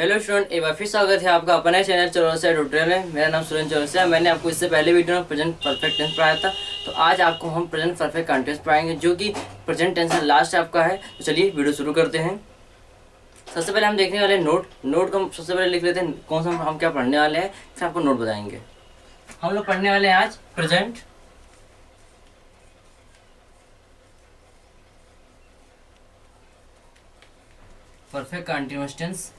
Hello student, एक बार फिर स्वागत है आपका अपना चैनल चौरसिया ट्यूटोरियल में। मेरा नाम सुरेंद्र चौरसिया। मैंने आपको इससे पहले वीडियो में प्रेजेंट परफेक्ट टेंस पढ़ाया था, तो आज आपको हम प्रेजेंट परफेक्ट कंटिन्यूअस पढ़ाएंगे जो कि प्रेजेंट टेंस का लास्ट आपका है। तो चलिए वीडियो शुरू करते हैं। सबसे पहले हम देखने वाले हैं नोट को हम सबसे पहले लिख लेते हैं कौन सा हम क्या पढ़ने वाले हैं, फिर आपको नोट बताएंगे। हम लोग पढ़ने वाले हैं आज प्रेजेंट परफेक्ट कंटिन्यूअस टेंस।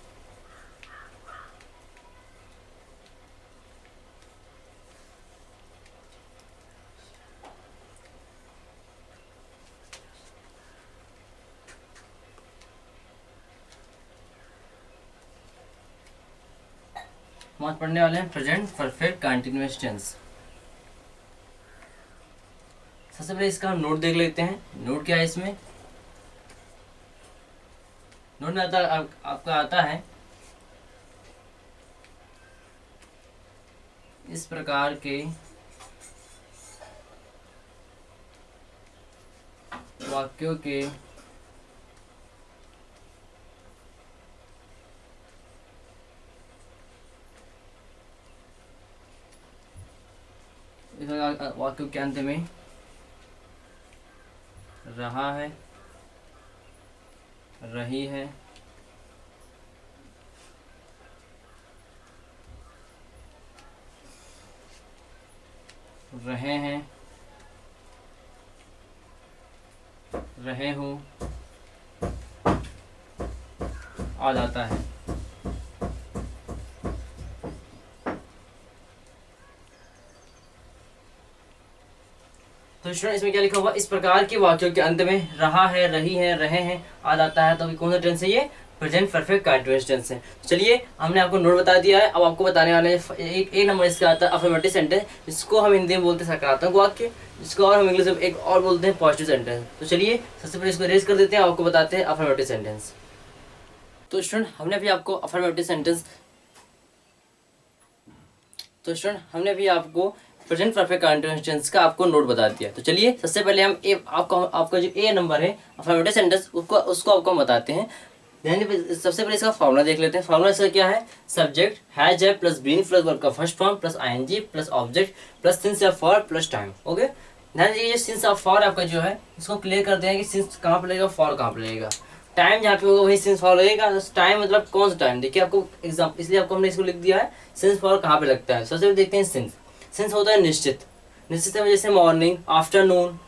हम आज पढ़ने वाले हैं प्रेजेंट परफेक्ट कंटिन्यूअस टेंस। सबसे पहले इसका हम नोट देख लेते हैं। नोट क्या है इसमें? नोट में आपका आता है इस प्रकार के वाक्यों के वाक्यों के अंत में रहा है, रही है, रहे हैं, रहे हो आ जाता है। तो स्टूडेंट इसमें क्या लिखा हुआ? इस प्रकार के वाक्यों के अंत में रहा है, रही है, रहे हैं आ जाता है। तो अभी कौन सा टेंस है? ये प्रेजेंट परफेक्ट कंटिन्यूअस टेंस है। चलिए हमने आपको नोट बता दिया है। अब आपको बताने वाले हैं एक नंबर इसका आता है अफर्मेटिव सेंटेंस, जिसको हम हिंदी में बोलते हैं सकारात्मक वाक्य, जिसको और हम इंग्लिश में एक और बोलते हैं पॉजिटिव सेंटेंस। तो चलिए सबसे पहले इसको रेज कर देते हैं, आपको बताते हैं अफर्मेटिव सेंटेंस। तो स्टूडेंट हमने अभी आपको प्रेजेंट परफेक्ट कंटिन्यूअस टेंस का आपको नोट बता दिया। तो चलिए सबसे पहले हम आपका जो ए नंबर है अफर्मेटिव सेंटेंस उसको आपको हम बताते हैं। सबसे पहले इसका फॉर्मूला देख लेते हैं। फॉर्मूला इसका क्या है? सब्जेक्ट हैज है प्लस बीन प्लस वर्ब का first form plus ING plus object plus since या फॉर प्लस टाइम। ओके, ध्यान दीजिए सिंस और फॉर आपका जो है इसको क्लियर करते हैं कि सिंस कहाँ पे लगेगा, फॉर कहाँ पे लगेगा। टाइम जहाँ पे होगा वही सिंस फॉर लगेगा। टाइम मतलब कौन सा टाइम? देखिए आपको एग्जाम, इसलिए आपको हमने इसको लिख दिया है सिंस फॉर कहाँ पे लगता है। सबसे पहले देखते हैं सिंस। सिंस होता है निश्चित समय, जैसे morning, afternoon,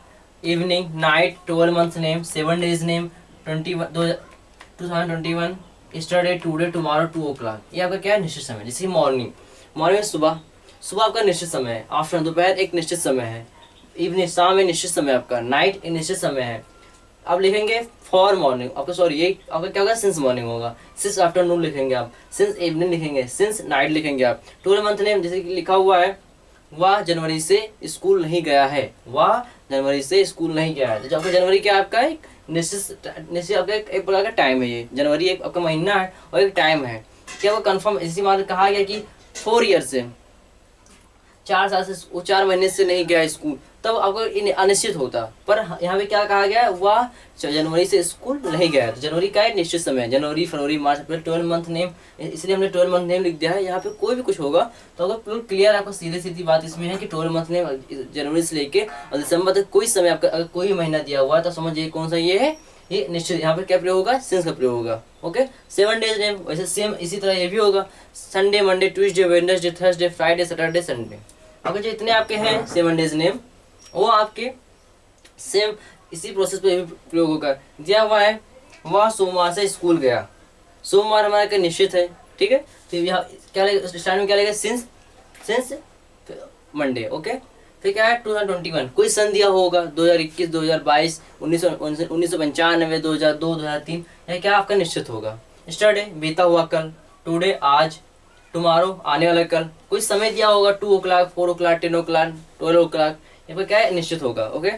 evening, night, 12 months name, 7 days name, 2021, yesterday, today, tomorrow, 2 o'clock। ये आपका क्या है? निश्चित समय। जैसे मॉर्निंग सुबह आपका निश्चित समय है। आफ्टरनून दोपहर एक निश्चित समय है। इवनिंग शाम में निश्चित समय आपका। नाइट एक निश्चित समय है। अब लिखेंगे फॉर मॉर्निंग आपका, सॉरी ये आपका क्या होगा? सिंस मॉर्निंग होगा। सिंस आफ्टरनून लिखेंगे आप, सिंस इवनिंग लिखेंगे, सिंस नाइट लिखेंगे आप। 12 मंथ नेम जैसे कि लिखा हुआ है वह जनवरी से स्कूल नहीं गया है, वह जनवरी से स्कूल नहीं गया है। तो आपका जनवरी क्या आपका एक निश्चित आपका एक प्रकार का टाइम है। ये जनवरी एक आपका महीना है और एक टाइम है। क्या वो कंफर्म इसी बात कहा गया कि 4 ईयर से 4 साल से वो 4 महीने से नहीं गया स्कूल, तब आपको अनिश्चित होता। पर यहाँ पे क्या कहा गया है? वह जनवरी से स्कूल नहीं गया। तो जनवरी का एक निश्चित समय है। जनवरी, फरवरी, मार्च, अप्रैल, 12 मंथ नेम, इसलिए हमने 12 मंथ नेम लिख दिया है। यहाँ पे कोई भी कुछ होगा तो अगर बिल्कुल क्लियर आपको सीधी बात इसमें है कि 12 मंथ नेम जनवरी से लेके और दिसंबर तक कोई समय आपका अगर कोई महीना दिया हुआ है तो समझिए कौन सा ये है, ये निश्चित। यहाँ पे क्या प्रयोग होगा? सिंस का प्रयोग होगा। ओके, 7 डेज नेम वैसे सेम इसी तरह ये भी होगा। Sunday, Monday, Tuesday, Wednesday, Thursday, Friday, Saturday, Sunday. अगर जो इतने आपके हैं 7 डेज नेम वो आपके सेम इसी प्रोसेस पे भी प्रयोग होगा। दिया हुआ है वह सोमवार से स्कूल गया। सोमवार हमारा क्या निश्चित है, ठीक है। तो यहाँ क्या लगेगा? स्टार्ट में क्या लगेगा? Since Monday. ओके, फिर क्या है? 2021 कोई सन दिया होगा, 2021, 2022, 1995, 2002, 2003, यह क्या आपका निश्चित होगा। यस्टरडे बीता हुआ कल, टुडे आज, टुमारो आने वाला कल, कोई समय दिया होगा 2 o'clock, 4 o'clock, 10 o'clock, 12 o'clock, ये पर क्या है? निश्चित होगा। ओके,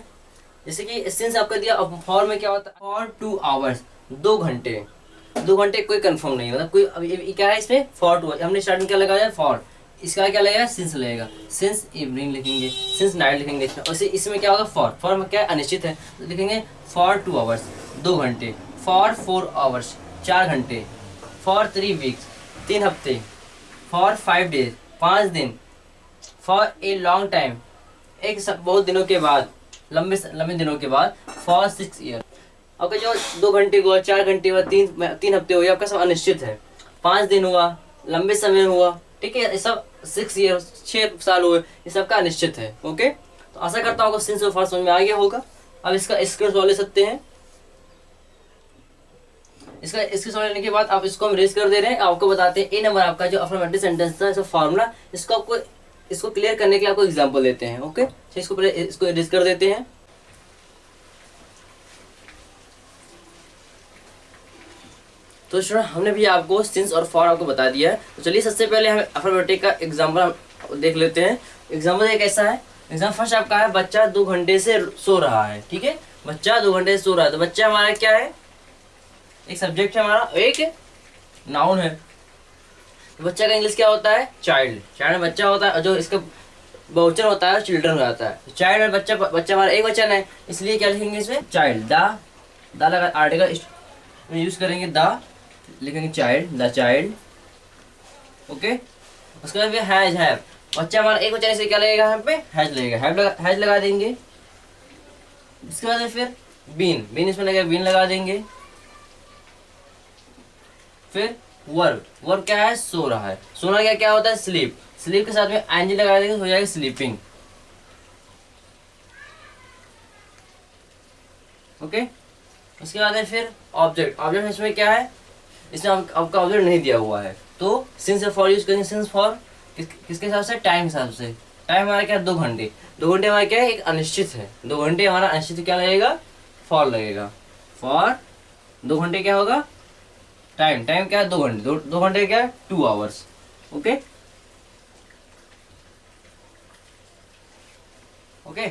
जैसे कि सिंस आपका दिया। अब फॉर में क्या होता है? फॉर 2 hours 2 घंटे। 2 घंटे कोई कंफर्म नहीं, मतलब कोई अभी क्या है इसमें? फॉर 2। हमने स्टार्टिंग क्या लगाया? फॉर। इसका क्या लगेगा? सिंस लगेगा। सिंस इवनिंग लिखेंगे, सिंस नाइट लिखेंगे। इसमें क्या होगा? फॉर में क्या है? अनिश्चित है तो लिखेंगे फॉर 2 hours 2 घंटे, फॉर 4 hours 4 घंटे, फॉर 3 weeks 3 हफ्ते, फॉर 5 डेज 5 दिन, फॉर ए लॉन्ग टाइम एक बहुत दिनों के बाद, लंबे लंबे दिनों के बाद, फॉर 6 ईयर। आपका जो 2 घंटे हुआ, 4 घंटे हुआ, 3 हफ्ते हुए, आपका सब अनिश्चित है। 5 दिन हुआ, लंबे समय हुआ, ठीक है, ये सब 6 ईयर 6 साल हुए, ये सब का अनिश्चित है। ओके, तो आशा करता हूँ आपको सिंस और फॉर समझ में आ गया होगा। अब इसका स्क्रीनशॉट ले सकते हैं। इसका स्क्रीनशॉट लेने के बाद आप इसको हम रेज कर दे रहे हैं, आपको बताते हैं ए नंबर आपका जो अफर्मेटिव सेंटेंस था, फॉर्मूला, इसको क्लियर करने के लिए आपको एग्जांपल देते हैं। ओके, तो इसको रेज कर देते हैं। तो स्टूडेंट हमने भी आपको सिंस और फॉर आपको बता दिया है। तो चलिए सबसे पहले हम अफर्मेटिव का एग्जांपल देख लेते हैं। एग्जांपल एक ऐसा है, एग्जांपल फर्स्ट आपका है, बच्चा 2 घंटे से सो रहा है। ठीक है, बच्चा 2 घंटे से सो रहा है। तो बच्चा हमारा क्या है, एक सब्जेक्ट है हमारा, एक नाउन है। तो बच्चा का इंग्लिश क्या होता है, चाइल्ड। चाइल्ड में बच्चा होता है, जो इसका बहुवचन होता है चिल्ड्रन हो जाता है। चाइल्ड में बच्चा, बच्चा हमारा एक वचन है, इसलिए क्या लिखेंगे इसमें, चाइल्ड। दा लगा आर्टिकल यूज करेंगे, दा लिखेंगे चाइल्ड, द चाइल्ड। ओके, उसके बाद हैज, हैव, बच्चा हमारा एक वचन, इसलिए क्या लगेगा यहाँ पे, हैज लगेगा, हैज लगा देंगे। उसके बाद फिर बीन इसमें लगेगा, बीन लगा देंगे। फिर वर्ब क्या है, सो रहा है। सोना क्या होता है, स्लीप। स्लीप के साथ में एनजी लगा देंगे, हो जाएगा स्लीपिंग। ओके, उसके बाद है फिर ऑब्जेक्ट। ऑब्जेक्ट इसमें क्या है, इसमें आपका ऑब्जेक्ट नहीं दिया हुआ है, तो सिंस फॉर यूज करेंगे। सिंस फॉर किसके हिसाब से, टाइम के हिसाब से। टाइम हमारा क्या है, 2 घंटे। 2 घंटे हमारा क्या है, एक अनिश्चित है। 2 घंटे हमारा अनिश्चित क्या लगेगा, फॉर लगेगा। फॉर 2 घंटे क्या होगा, टाइम क्या है, 2 घंटे। 2 घंटे क्या है, 2 आवर्स। ओके ओके,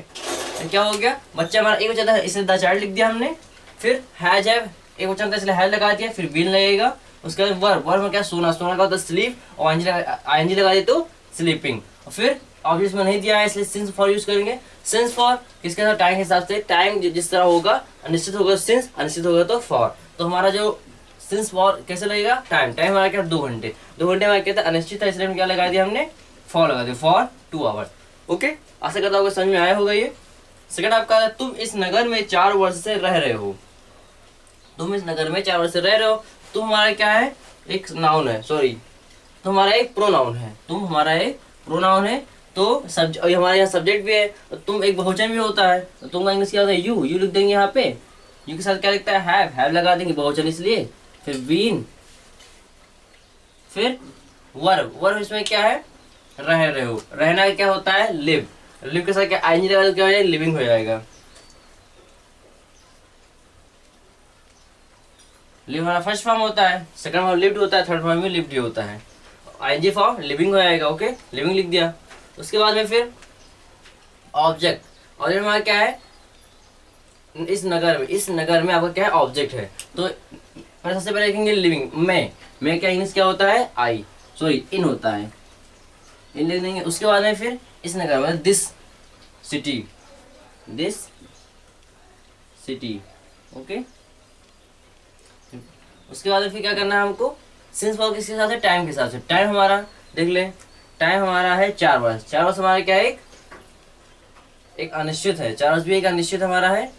क्या हो गया, बच्चा हमारा एक वचन था, इसलिए द चाइल्ड लिख दिया हमने। फिर हैज, हैव एक वचन था, इसलिए हैज लगा दिया। फिर बीन लगेगा। उसके बाद वर्ब में क्या, सोना का होता है स्लीप, और आईएनजी लगा दे तो स्लीपिंग। और फिर ऑब्जेक्ट में नहीं दिया है, इसलिए सिंस फॉर यूज करेंगे। सिंस फॉर किसके साथ, टाइम के हिसाब से। टाइम जिस तरह होगा, अनिश्चित होगा सिंस, अनिश्चित होगा तो फॉर। तो हमारा जो सिंस फॉर कैसे लगेगा, टाइम हमारा क्या, 2 घंटे। 2 घंटे हमारा क्या था, अनिश्चित है, इसलिए हम क्या लगा दिया हमने, फॉर लगा दिया, फॉर 2 आवर्स। ओके, आशा करता हूँ समझ में आया होगा ये। सेकंड आपका है, तुम इस नगर में 4 वर्ष से रह रहे हो। तुम इस नगर में 4 वर्ष से रह रहे हो। तुम हमारा क्या है, एक नाउन है, सॉरी, तो हमारा एक प्रोनाउन है। तुम हमारा एक प्रोनाउन है, तो हमारे यहाँ सब्जेक्ट भी है, तो तुम एक बहुवचन भी होता है। तो तुम का इंग्लिश क्या होता है, यू लिख देंगे यहाँ पे। यू के साथ क्या लिखता है, हैव लगा देंगे, बहुवचन इसलिए। फिर बीन, फिर वर्ब इसमें क्या है, रह रहे हो। रहना क्या होता है, लिव। लिव के साथ क्या आईएनजी लगा तो क्या हो जाएगा, लिविंग हो जाएगा। लिव हमारा फर्स्ट फॉर्म होता है, सेकंड फॉर्म लिव्ड होता है, थर्ड फॉर्म में लिव्ड होता है। आईएनजी फॉर्म लिविंग हो जाएगा। ओके, लिविंग लिख दिया। उसके बाद में फिर ऑब्जेक्ट हमारा क्या है, इस नगर में आपका क्या है, ऑब्जेक्ट है। तो सबसे पहले लिखेंगे लिविंग। मैं क्या इंग्लिश क्या होता है, आई, सॉरी इन होता है, इन लिख देंगे। उसके बाद में फिर इस नगर में दिस सिटी। ओके, उसके बाद फिर क्या करना है हमको, सिंस फॉर किसके हिसाब से, टाइम के हिसाब से। टाइम हमारा देख ले, टाइम हमारा है 4 वर्ष। 4 वर्ष हमारा क्या है, एक अनिश्चित है। 4 वर्ष भी एक अनिश्चित हमारा है।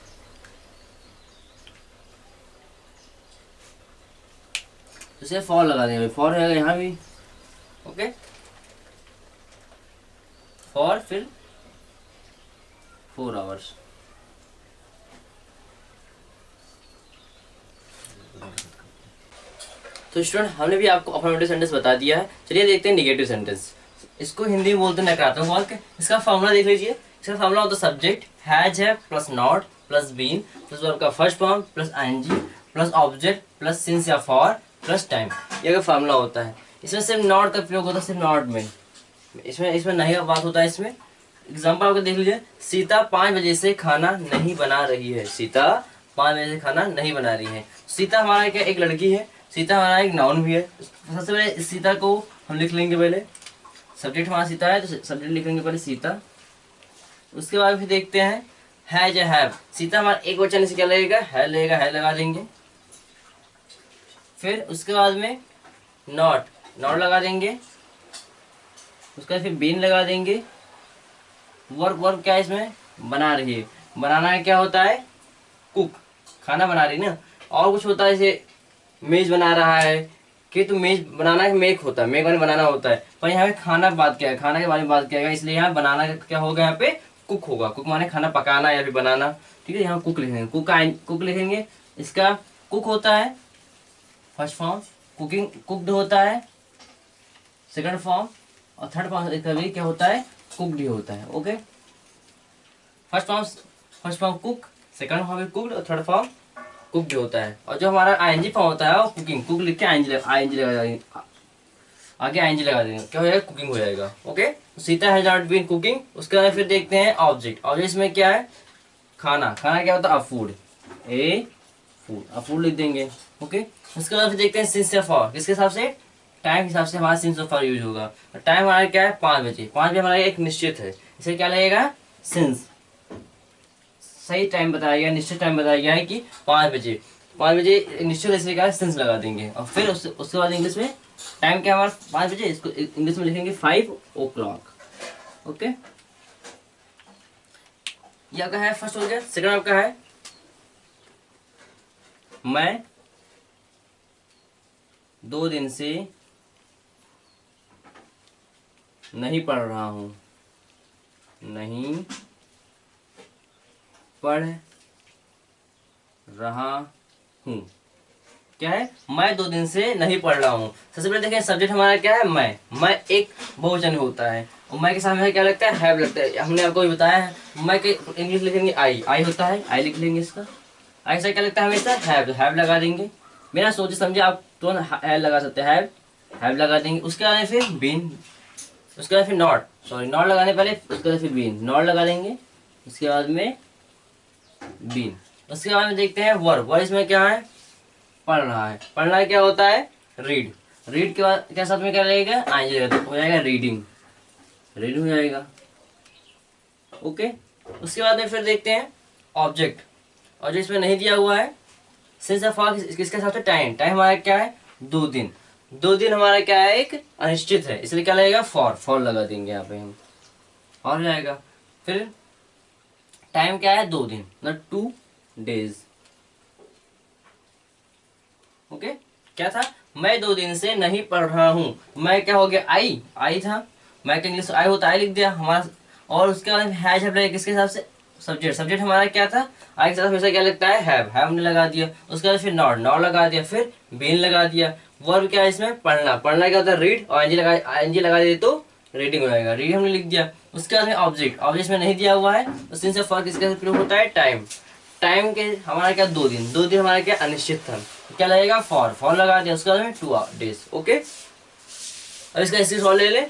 इसे फॉर लगा देंगे, फॉर रहेगा यहाँ भी। ओके, फॉर फिर 4 आवर्स। तो स्टूडेंट हमने भी आपको अफर्मेटिव सेंटेंस बता दिया है। चलिए देखते हैं नेगेटिव सेंटेंस। इसको हिंदी में बोलते हैं नकारात्मक वाक्य। इसका फॉर्मूला देख लीजिए। इसका फॉर्मूला होता है सब्जेक्ट हैज है plus not plus been plus verb का first form plus ING plus object plus since या फॉर प्लस टाइम। ये फॉर्मूला होता है। इसमें सिर्फ नॉट का प्रयोग होता है, सिर्फ नॉट में। इसमें नहीं का बात होता है। इसमें एग्जाम्पल आपको देख लीजिए। सीता 5 बजे से खाना नहीं बना रही है। सीता 5 बजे से खाना नहीं बना रही है। सीता हमारा क्या, एक लड़की है। सीता हमारा एक नाउन भी है। सबसे पहले सीता को हम लिख लेंगे। पहले सब्जेक्ट हमारा सीता है तो सब्जेक्ट लिख लेंगे पहले सीता। उसके बाद फिर देखते हैं हैज या हैव। सीता हमारा एक वचन से क्या लगेगा, है लगेगा, है लगा देंगे। फिर उसके बाद में नॉट, नॉट लगा देंगे, उसका फिर बीन लगा देंगे। वर्क, वर्क क्या है इसमें, बना रही है, बनाना है क्या होता है, कुक, खाना बना रही ना। और कुछ होता है जैसे मेज बना रहा है, कि तो मेज बनाना है, मेक होता है, मेक माने बनाना होता है, पर यहाँ पे खाना बात किया है, खाना के बारे में बात किया गया, इसलिए यहाँ बनाना क्या होगा, यहाँ पे कुक होगा। कुक माने खाना पकाना या फिर बनाना, ठीक है। यहाँ कुक लिखेंगे, कुक लिखेंगे। इसका कुक होता है फर्स्ट फॉर्म, कुकिंग, कुकड होता है सेकंड फॉर्म, और थर्ड फॉर्म इसका भी क्या होता है, कुकड ही होता है। Okay, first form cook, second form cooked, और थर्ड फॉर्म कुकड होता है। और जो हमारा आईएनजी फॉर्म होता है वो कुकिंग, कुक लिख के आईएनजी लगा देंगे, आगे आईएनजी लगा देंगे, क्या हो जाएगा, कुकिंग हो जाएगा। Okay, Sita has not been cooking. उसके बाद फिर देखते हैं ऑब्जेक्ट। ऑब्जेक्ट इसमें क्या है, खाना, खाना क्या होता है, अ फूड, ए फूड, अ फूड लिख देंगे। ओके, उसके बाद फिर देखते हैं सिंस या फॉर, किसके हिसाब से, टाइम के हिसाब से हमारा सिंस और फॉर यूज होगा। टाइम हमारा क्या है, 5 बजे, 5 बजे हमारा एक निश्चित है, इसे क्या लगेगा, सिंस, सही टाइम बताया गया, निश्चित टाइम बताया गया है कि 5 बजे, 5 बजे निश्चित, इसलिए क्या है, सिंस लगा देंगे। और फिर उसके बाद इंग्लिश में टाइम क्या है हमारा 5 बजे, इसको इंग्लिश में लिखेंगे 5 o'clock। ओके, ये आपका है फर्स्ट हो गया। सेकंड आपका है, मैं 2 दिन से नहीं पढ़ रहा हूँ, नहीं पढ़ रहा हूँ, क्या है, मैं 2 दिन से नहीं पढ़ रहा हूँ। सबसे पहले देखें सब्जेक्ट हमारा क्या है, मैं एक बहुवचन होता है, और मैं के सामने क्या लगता है, हैव लगता है। हमने आपको भी बताया है, मैं के इंग्लिश लिखेंगे आई होता है, आई लिख लेंगे इसका। आई से क्या लगता है हमेशा, हैव लगा देंगे। बिना सोचे समझे आप तुरंत हैव लगा सकते हैं, हैव लगा देंगे। उसके बाद फिर बीन, उसके बाद फिर नॉट लगाने पहले, उसके बाद फिर बीन, नॉट लगा देंगे, उसके बाद में बीन। उसके बाद में देखते हैं वर्ब इसमें क्या है, पढ़ रहा है, पढ़ना क्या होता है, रीड, रीड के बाद क्या साथ में क्या लगेगा, आएंगे, तो हो जाएगा रीडिंग, रीड हो जाएगा। ओके, उसके बाद में फिर देखते हैं ऑब्जेक्ट, और जो इसमें नहीं दिया हुआ है, सिंस ऑफ किसके साथ, टाइम, टाइम हमारा क्या है, 2 दिन, 2 दिन हमारा क्या है, एक अनिश्चित है, इसलिए क्या लगेगा, फॉर लगा देंगे यहाँ पे हम, और हो जाएगा। फिर टाइम क्या है, 2 दिन, मतलब 2 days। ओके, क्या था, मैं 2 दिन से नहीं पढ़ रहा हूँ, मैं क्या हो गया, आई था, मैं का इंग्लिश आई होता है, आई लिख दिया हमारा। और उसके बाद हैज है किसके हिसाब से, सब्जेक्ट हमारा क्या था, आई के साथ हमेशा क्या लगता है, हैव ने लगा दिया। उसके बाद फिर नॉट लगा दिया, फिर बीन लगा दिया। वर्ब क्या है इसमें, पढ़ना, पढ़ना क्या होता है, रीड, और आईएनजी लगा दिए तो रीडिंग हो जाएगा, रीड हमने लिख दिया। उसके बाद में ऑब्जेक्ट में नहीं दिया हुआ है, उस दिन से फर्क किसके प्रयोग होता है, टाइम, टाइम के हमारा क्या, 2 दिन, 2 दिन हमारा क्या अनिश्चित था, क्या लगेगा, फॉर लगा दिया। उसके बाद में 2 days। ओके, अब इसका स्क्रीन शॉट ले ले।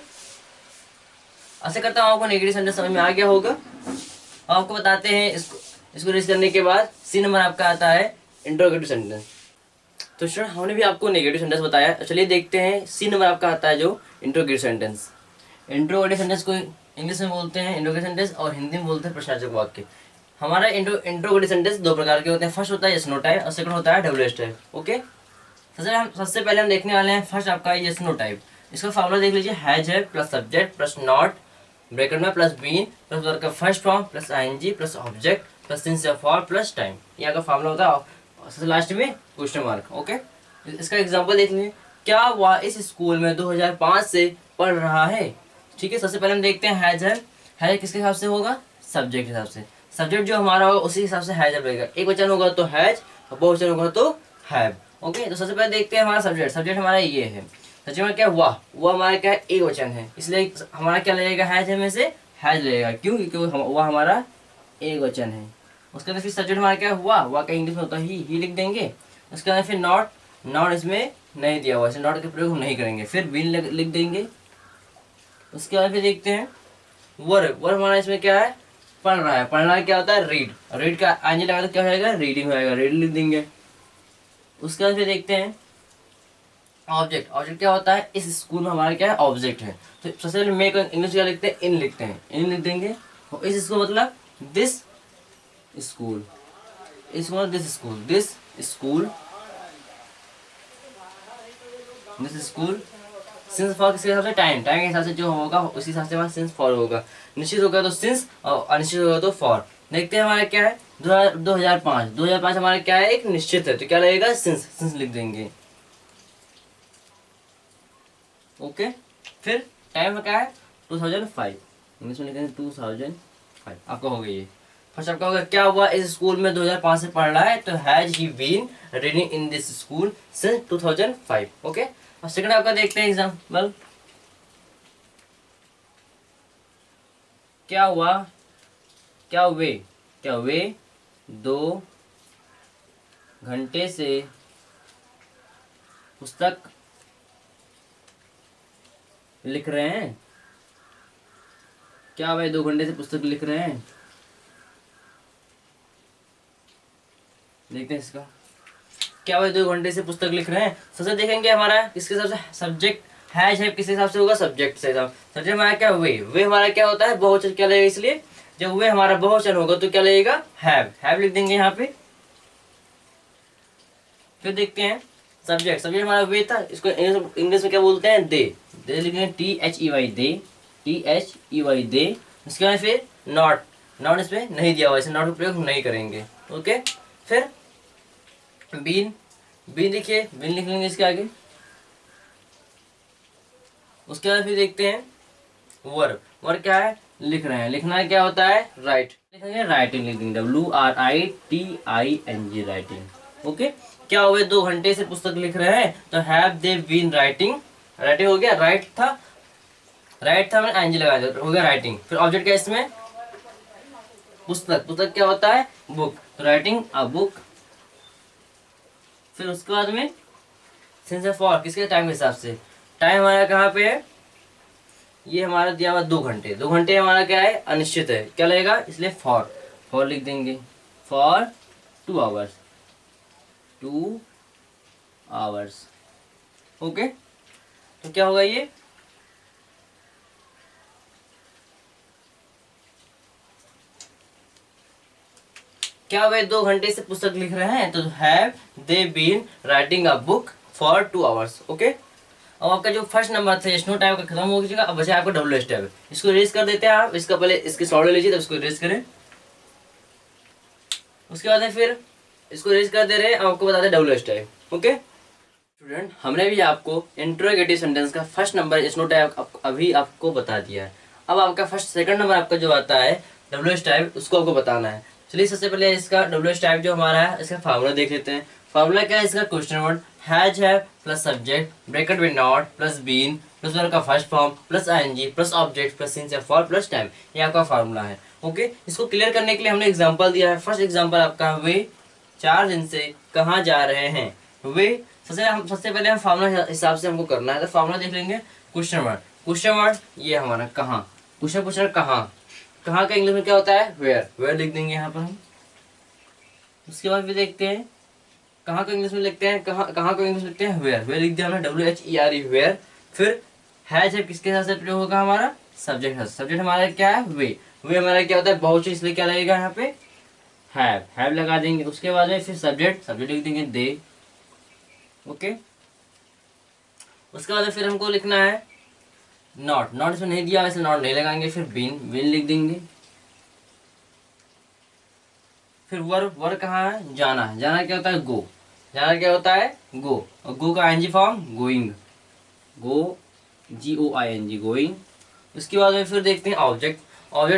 आशा करता हूँ आपको नेगेटिव सेंटेंस समझ में आ गया होगा। अब आपको बताते हैं इसको रेस करने के बाद सी नंबर आपका आता है इंट्रोगेटिव सेंटेंस। तो स्टूडेंट हमने भी आपको नेगेटिव सेंटेंस बताया, चलिए देखते हैं सी नंबर आपका आता है जो इंट्रोगेटिव सेंटेंस। इंट्रोगेटिव सेंटेंस को इंग्लिश में बोलते हैं इंट्रोगेटिव सेंटेंस, और हिंदी में बोलते हैं प्रश्नवाचक वाक्य। हमारा इंट्रोगेटिव सेंटेंस 2 प्रकार के होते हैं, फर्स्ट होता है यस नो टाइप, और सेकंड होता है डब्ल्यूएच टाइप। ओके, सबसे पहले हम देखने वाले हैं फर्स्ट आपका यस नो टाइप। इसका फॉर्मूला देख लीजिए, हैज है plus subject plus not bracket में प्लस बीन प्लस वर्ब का first form plus ING plus object plus since या फॉर प्लस टाइम, ये आपका फॉर्मूला होता है, सबसे लास्ट में क्वेश्चन मार्क। ओके, इसका एग्जांपल देख लीजिए, क्या वह इस स्कूल में 2005 से पढ़ रहा है। ठीक है, सबसे पहले हम देखते हैं हैज किसके हिसाब से होगा, सब्जेक्ट के हिसाब से, सब्जेक्ट जो हमारा होगा उसी हिसाब से हैज रहेगा, एक वचन होगा तो हैज, और बहुवचन होगा तो हैव। ओके, तो सबसे पहले देखते हैं हमारा सब्जेक्ट हमारा ये है, सब्जेक्ट में क्या वह हमारा क्या है, एक वचन है, इसलिए हमारा क्या लगेगा, हैज में से हैज लगेगा, क्यों, क्योंकि वह हमारा एक वचन है। उसके बाद फिर सब्जेक्ट हमारा क्या हुआ, वह का इंग्लिश में होता है ही लिख देंगे। उसके बाद फिर नॉट इसमें नहीं दिया हुआ, नॉट के प्रयोग हम नहीं करेंगे, फिर बिन लिख देंगे। उसके बाद फिर देखते हैं वर्ब हमारा इसमें क्या है, पढ़ रहा है, पढ़ना क्या होता है, रीड का आईएनजी लगा तो क्या हो जाएगा, रीडिंग हो जाएगा, रीड लिख देंगे। उसके बाद फिर देखते हैं ऑब्जेक्ट क्या होता है, इस स्कूल में हमारा क्या है, ऑब्जेक्ट है। तो सबसे पहले मेक इंग्लिश क्या लिखते हैं, इन लिखते हैं, इन लिख देंगे। और इस स्कूल मतलब this school, this school since for किसके हिसाब से, टाइम के हिसाब से जो होगा उसी हिसाब से हमारा सिंस फॉर होगा। निश्चित होगा तो सिंस और अनिश्चित होगा तो फॉर। देखते हैं हमारा क्या है, 2005 हमारा क्या है, एक निश्चित है, तो क्या लगेगा, सिंस लिख देंगे। ओके, फिर टाइम क्या है 2005, इंग्लिश में लिखेंगे 2005। आपका हो गया ये फर्स्ट। आपका होगा क्या हुआ, इस स्कूल में 2005 से पढ़ रहा है, तो has he been reading in this school since 2005। Okay, और सेकंड आपका देखते हैं एग्जाम्पल। क्या हुआ, क्या वे 2 घंटे से पुस्तक लिख रहे हैं। क्या वे 2 घंटे से पुस्तक लिख रहे हैं, देखते हैं इसका। क्या वे 2 घंटे से पुस्तक लिख रहे हैं, सबसे देखेंगे हमारा किसके हिसाब से, सब्जेक्ट है किस हिसाब से होगा, सब्जेक्ट से हिसाब। सब्जेक्ट हमारा क्या, वे हमारा क्या होता है, बहुवचन, क्या लगेगा, इसलिए जब वे हमारा बहुवचन होगा तो क्या लगेगा, हैव लिख देंगे यहाँ पे। फिर देखते हैं सब्जेक्ट हमारा वे था, इसको इंग्लिश में क्या बोलते हैं, दे लिखेंगे THEY दे। इसके बाद फिर नॉट इसमें नहीं दिया हुआ, इसे नॉट का प्रयोग नहीं करेंगे। ओके, फिर बीन लिखिए, बीन लिख लेंगे इसके आगे। उसके बाद फिर देखते हैं वर्ब क्या है, लिख रहे हैं, लिखना क्या होता है, राइट लिखेंगे, राइटिंग लिख देंगे, WRITING राइटिंग। ओके, क्या हुए 2 घंटे से पुस्तक लिख रहे हैं, तो हैव दे बीन राइटिंग हो गया, राइट था मैंने ING लगा दिया, हो गया राइटिंग। फिर ऑब्जेक्ट क्या इसमें, पुस्तक क्या होता है, बुक, तो राइटिंग अ बुक। फिर उसके बाद में सिंस फॉर किसके, टाइम के हिसाब से। टाइम हमारा कहाँ पे है, ये हमारा दिया हुआ 2 घंटे, 2 घंटे हमारा क्या है, अनिश्चित है, क्या लगेगा, इसलिए फॉर लिख देंगे, फॉर 2 आवर्स, 2 आवर्स। ओके, तो क्या होगा ये, क्या वे 2 घंटे से पुस्तक लिख रहे हैं, तो have they been writing a book for 2 hours. Okay, अब आपका जो फर्स्ट नंबर था स्नो टाइप का खत्म हो गया, अब बचा आपका डब्ल्यू एच टाइप। इसको रेस कर देते हैं आप, इसका पहले इसकी सॉल्व लीजिए तब इसको रेस करें। उसके बाद फिर इसको रेस कर दे रहे हैं, आपको बता दें W H type. Okay student, हमने भी आपको इंट्रोगेटिव सेंटेंस का फर्स्ट नंबर स्नो टाइप अभी आपको बता दिया है। अब आपका फर्स्ट सेकंड नंबर आपका जो आता है डब्ल्यू एच टाइप, उसको आपको बताना है। चलिए सबसे पहले इसका डब्ल्यू एच टाइप जो हमारा है, इसका फार्मूला देख लेते हैं। फार्मूला क्या है इसका, क्वेश्चन वर्ड हैज है प्लस सब्जेक्ट ब्रैकेट में not plus been plus verb का first form plus ING plus object plus since या फॉर प्लस टाइम, ये आपका फार्मूला है। ओके, इसको क्लियर करने के लिए हमने एग्जांपल दिया है। फर्स्ट एग्जांपल आपका, वे 4 दिन से कहाँ जा रहे हैं। वे सबसे पहले हम फार्मूला हिसाब से हमको करना है, तो फार्मूला देख लेंगे। क्वेश्चन वर्ड ये हमारा कहाँ, क्वेश्चन पूछ रहा कहाँ का इंग्लिश में क्या होता है, वेयर लिख देंगे यहाँ पर हम। उसके बाद भी देखते हैं कहाँ को इंग्लिश में लिखते हैं, कहाँ को इंग्लिश में लिखते हैं, वेयर लिख दिया हमने, WHERE वेयर। फिर हैज है किसके साथ से प्रयोग होगा, हमारा सब्जेक्ट हमारा क्या है, वे हमारा क्या होता है, बहुवचन, इसलिए क्या लगेगा यहाँ पे, हैव लगा देंगे। उसके बाद में फिर सब्जेक्ट लिख देंगे दे। ओके, उसके बाद फिर हमको लिखना है नॉट इसमें नहीं दिया, वैसे नॉट नहीं लगाएंगे। फिर बिन लिख देंगे। फिर वर्ब कहाँ है, जाना क्या होता है, गो, और गो का ING form going, GOING going. उसके बाद में फिर देखते हैं ऑब्जेक्ट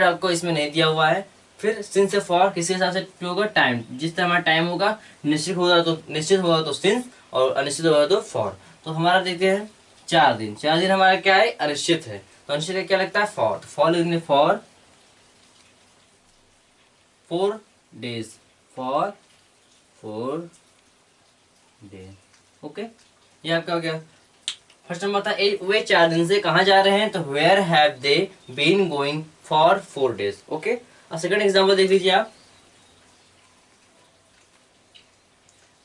आपको इसमें नहीं दिया हुआ है। फिर सिंस से फॉर किसी हिसाब से होगा, टाइम जिस तरह हमारा टाइम होगा, निश्चित होगा तो सिंस और अनिश्चित होगा तो फॉर। तो हमारा देखते हैं 4 दिन हमारा क्या है, अनिश्चित है, तो अनिश्चित का क्या लगता है, फॉर लिखेंगे, for 4 days, for 4 days. Okay, ये आपका हो गया फर्स्ट नंबर था। वे 4 दिन से कहाँ जा रहे हैं, तो where have they been going for 4 days. Okay, अब सेकंड एग्जांपल देख लीजिए आप।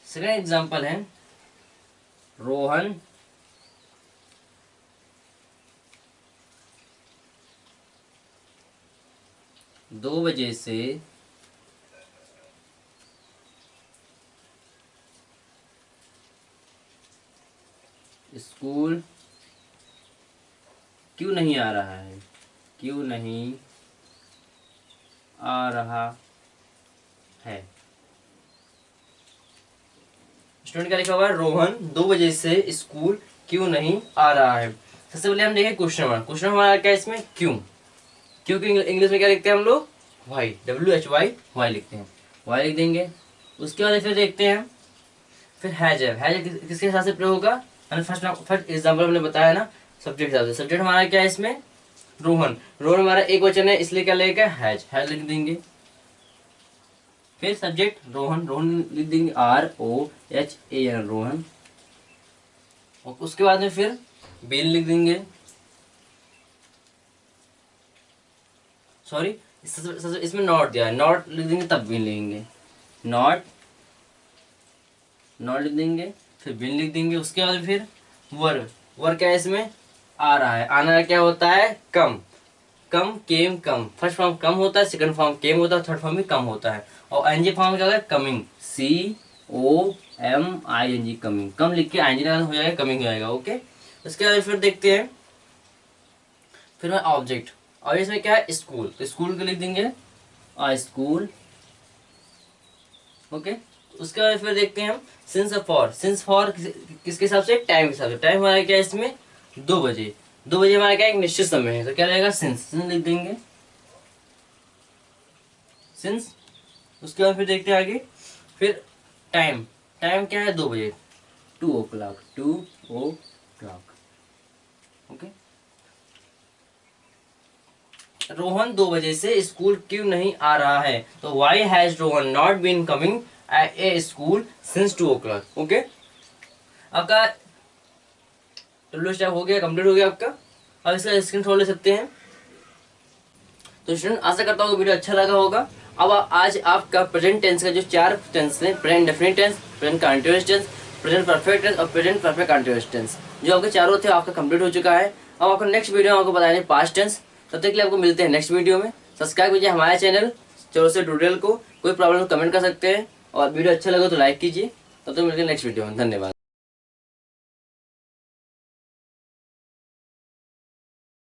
सेकंड एग्जांपल है, रोहन 2 बजे से स्कूल क्यों नहीं आ रहा है, क्यों नहीं आ रहा है। स्टूडेंट क्या लिखा हुआ है, रोहन 2 बजे से स्कूल क्यों नहीं आ रहा है। सबसे पहले हम देखें क्वेश्चन नंबर। क्वेश्चन हमारा क्या है इसमें, क्यों। क्यों की इंग्लिश में क्या लिखते हैं हम लोग, वाई, WHY लिखते हैं, वाई लिख देंगे। उसके बाद फिर देखते हैं, फिर हैज है। हैज किसके हिसाब से प्रयोग होगा, मैंने फर्स्ट एग्जाम्पल हमने बताया ना, सब्जेक्ट हिसाब से। सब्जेक्ट हमारा क्या है इसमें, रोहन। रोहन हमारा एक वचन है इसलिए क्या लगेगा, हैज लिख देंगे। फिर सब्जेक्ट रोहन, रोहन लिख देंगे ROHAN, रोहन। और उसके बाद में फिर बिल लिख देंगे, सॉरी इसमें नॉट दिया है, नॉट लिख देंगे तब बिल लिखेंगे, नॉट लिख देंगे, फिर बिल लिख देंगे। उसके बाद फिर वर क्या है इसमें, आ रहा है। आना क्या होता है, कम, केम, कम। फर्स्ट फॉर्म कम होता है, सेकंड फॉर्म केम होता है, थर्ड फॉर्म भी कम होता है। और ING फॉर्म क्या होता है, कमिंग, COMING, कमिंग। कम लिख के ING लगाना हो जाएगा, कमिंग हो जाएगा। ओके, उसके बाद फिर देखते हैं, फिर ऑब्जेक्ट। और इसमें क्या है, स्कूल, तो स्कूल को लिख देंगे स्कूल। ओके, उसके बाद फिर देखते हैं हम सिंस फॉर किसके हिसाब से, टाइम के हिसाब से। टाइम हमारा क्या है इसमें, 2 बजे। 2 बजे हमारा क्या एक निश्चित समय है, तो क्या रहेगा, सिंस लिख देंगे, सिंस। उसके बाद फिर देखते हैं आगे, फिर टाइम क्या है, 2 बजे, 2 o'clock। ओके, रोहन 2 बजे से स्कूल क्यों नहीं आ रहा है, तो why has Rohan not been coming a school since 2 o'clock। Okay, आपका टुल्लू स्टेप हो गया, कंप्लीट हो गया आपका। अब इसका स्क्रीनशॉट ले सकते हैं। तो स्टूडेंट आशा करता हूँ वीडियो अच्छा लगा होगा। अब आज आपका प्रेजेंट टेंस का जो 4 टेंस है, present definite tense, present continuous tense, present perfect tense और प्रेजेंट परफेक्ट कंटीन्यूअस टेंस, जो आपके चारों थे आपका कंप्लीट हो चुका है। अब आपको नेक्स्ट वीडियो में आपको बताएंगे पास्ट टेंस। तब तक के लिए आपको मिलते हैं नेक्स्ट वीडियो में। सब्सक्राइब कीजिए हमारे चैनल चलो से ट्यूटोरियल को। कोई प्रॉब्लम कमेंट कर सकते हैं, और वीडियो अच्छा लगा तो लाइक कीजिए। तब तक मिलते हैं नेक्स्ट वीडियो में। धन्यवाद।